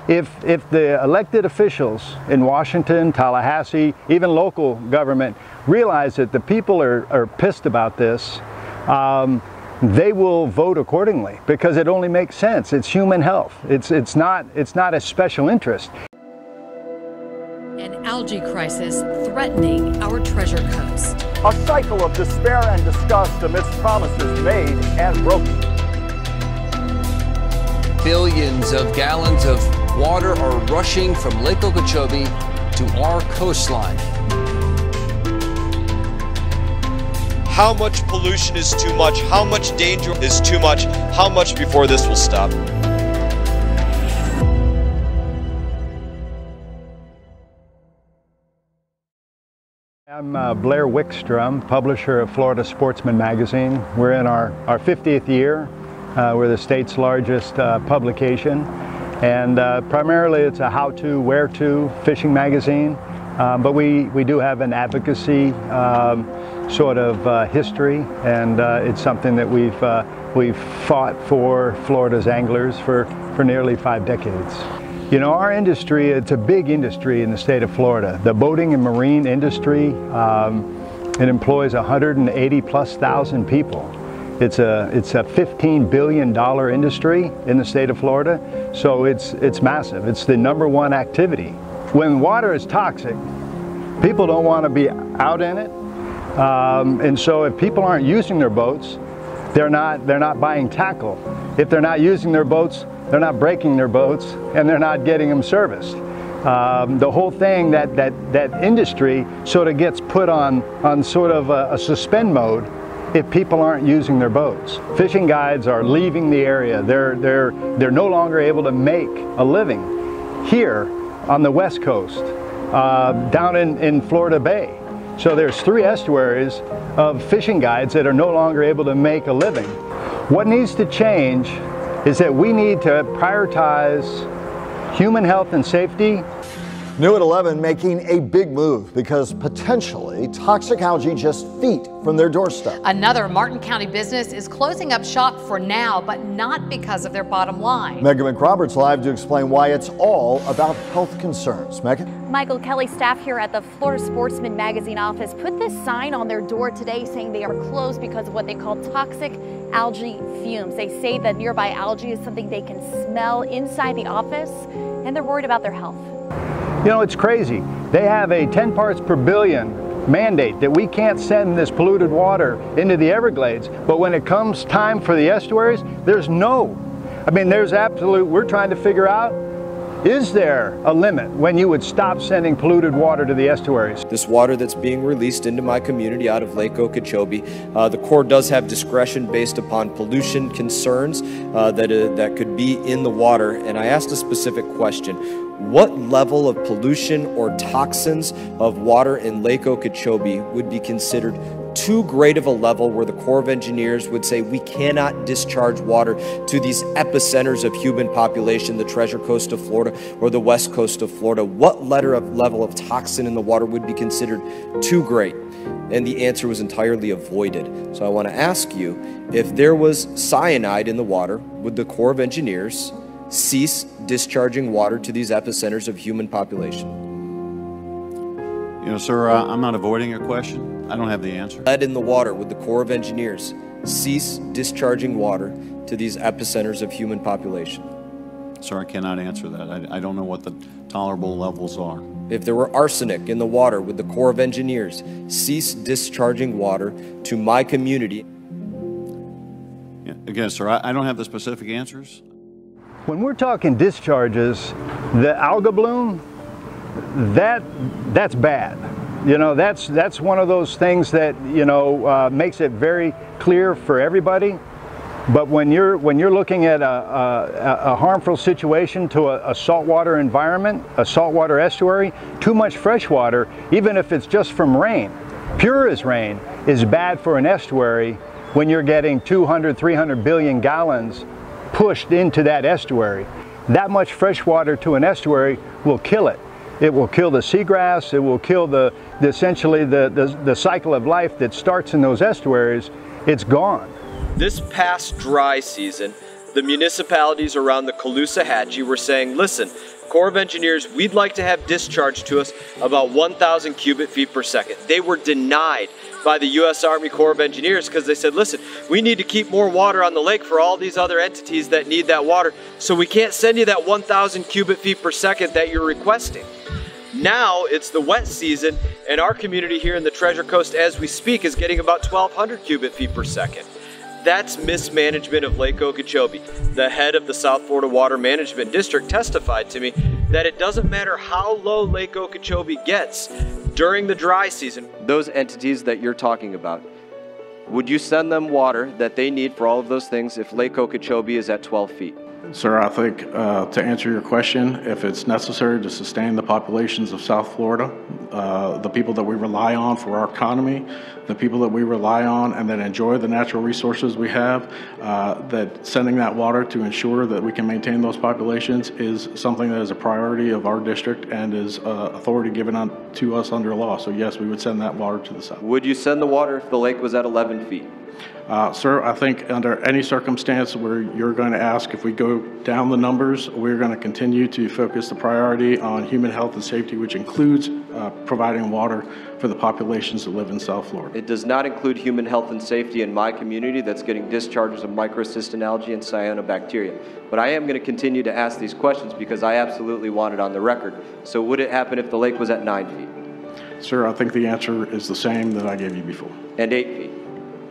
If the elected officials in Washington, Tallahassee, even local government realize that the people are pissed about this, they will vote accordingly, because it only makes sense. It's human health. It's not a special interest. An algae crisis threatening our treasure coast. A cycle of despair and disgust amidst promises made and broken. Billions of gallons of water are rushing from Lake Okeechobee to our coastline. How much pollution is too much? How much danger is too much? How much before this will stop? I'm Blair Wickstrom, publisher of Florida Sportsman magazine. We're in our 50th year. We're the state's largest publication, and primarily it's a how-to, where-to fishing magazine, but we do have an advocacy sort of history, and it's something that we've fought for Florida's anglers for nearly 5 decades. You know, our industry, it's a big industry in the state of Florida. The boating and marine industry, it employs 180,000+ people. It's a $15 billion industry in the state of Florida, so it's massive. It's the #1 activity. When water is toxic, people don't want to be out in it, and so if people aren't using their boats, they're not buying tackle. If they're not using their boats, they're not breaking their boats, and they're not getting them serviced. The whole thing, that industry sort of gets put on sort of a suspend mode if people aren't using their boats. Fishing guides are leaving the area. They're no longer able to make a living here on the West Coast, down in Florida Bay. So there's 3 estuaries of fishing guides that are no longer able to make a living. What needs to change is that we need to prioritize human health and safety. New at 11, making a big move because potentially toxic algae just feet from their doorstep. Another Martin County business is closing up shop for now, but not because of their bottom line. Megan McRoberts live to explain why it's all about health concerns. Megan? Michael Kelly staff here at the Florida Sportsman magazine office put this sign on their door today saying they are closed because of what they call toxic algae fumes. They say that nearby algae is something they can smell inside the office, and they're worried about their health. You know, it's crazy. They have a 10 parts per billion mandate that we can't send this polluted water into the Everglades, but when it comes time for the estuaries, there's no. I mean, there's absolute, we're trying to figure out, is there a limit when you would stop sending polluted water to the estuaries? This water that's being released into my community out of Lake Okeechobee, the Corps does have discretion based upon pollution concerns that could be in the water. And I asked a specific question. What level of pollution or toxins of water in Lake Okeechobee would be considered too great of a level where the Corps of Engineers would say we cannot discharge water to these epicenters of human population, the Treasure Coast of Florida or the West Coast of Florida? What level of toxin in the water would be considered too great? And the answer was entirely avoided. So I want to ask you, if there was cyanide in the water, would the Corps of Engineers cease discharging water to these epicenters of human population? You know, sir, I'm not avoiding your question. I don't have the answer. Lead in the water, would the Corps of Engineers cease discharging water to these epicenters of human population? Sir, I cannot answer that. I don't know what the tolerable levels are. If there were arsenic in the water, would the Corps of Engineers cease discharging water to my community? Yeah, again, sir, I don't have the specific answers. When we're talking discharges, the algae bloom, that's bad. You know, that's one of those things that, you know, makes it very clear for everybody. But when you're looking at a harmful situation to a saltwater environment, a saltwater estuary, too much fresh water, even if it's just from rain, pure as rain, is bad for an estuary when you're getting 200, 300 billion gallons pushed into that estuary. That much fresh water to an estuary will kill it. It will kill the seagrass, it will kill essentially the cycle of life that starts in those estuaries. It's gone. This past dry season, the municipalities around the Caloosahatchee were saying, listen, Corps of Engineers, we'd like to have discharge to us about 1,000 cubic feet per second. They were denied by the U.S. Army Corps of Engineers because they said, listen, we need to keep more water on the lake for all these other entities that need that water, so we can't send you that 1,000 cubic feet per second that you're requesting. Now it's the wet season, and our community here in the Treasure Coast, as we speak, is getting about 1,200 cubic feet per second. That's mismanagement of Lake Okeechobee. The head of the South Florida Water Management District testified to me that it doesn't matter how low Lake Okeechobee gets during the dry season. Those entities that you're talking about, would you send them water that they need for all of those things if Lake Okeechobee is at 12 feet? Sir, I think to answer your question, if it's necessary to sustain the populations of South Florida, the people that we rely on for our economy, the people that we rely on and that enjoy the natural resources we have, that sending that water to ensure that we can maintain those populations is something that is a priority of our district and is authority given to us under law. So yes, we would send that water to the south. Would you send the water if the lake was at 11 feet? Sir, I think under any circumstance where you're going to ask if we go down the numbers, we're going to continue to focus the priority on human health and safety, which includes providing water for the populations that live in South Florida. It does not include human health and safety in my community that's getting discharges of microcystin algae and cyanobacteria. But I am going to continue to ask these questions because I absolutely want it on the record. So would it happen if the lake was at 9 feet? Sir, I think the answer is the same that I gave you before. And 8 feet?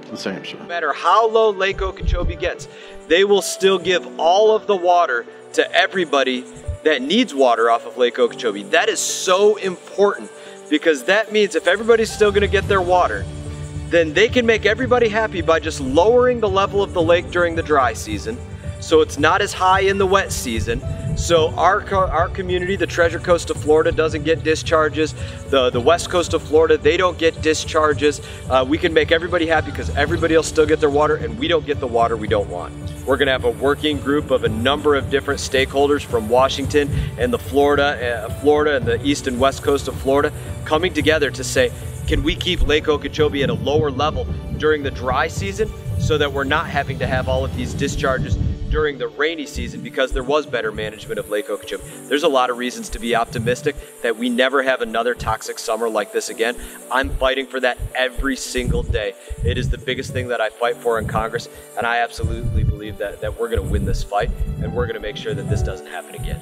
The same, sir. No matter how low Lake Okeechobee gets, they will still give all of the water to everybody that needs water off of Lake Okeechobee. That is so important because that means if everybody's still going to get their water, then they can make everybody happy by just lowering the level of the lake during the dry season so it's not as high in the wet season. So our community, the Treasure Coast of Florida, doesn't get discharges. The West Coast of Florida, they don't get discharges. We can make everybody happy because everybody will still get their water and we don't get the water we don't want. We're gonna have a working group of a number of different stakeholders from Washington and the Florida and the East and West Coast of Florida coming together to say, can we keep Lake Okeechobee at a lower level during the dry season so that we're not having to have all of these discharges during the rainy season because there was better management of Lake Okeechobee. There's a lot of reasons to be optimistic that we never have another toxic summer like this again. I'm fighting for that every single day. It is the biggest thing that I fight for in Congress, and I absolutely believe that we're gonna win this fight and we're gonna make sure that this doesn't happen again.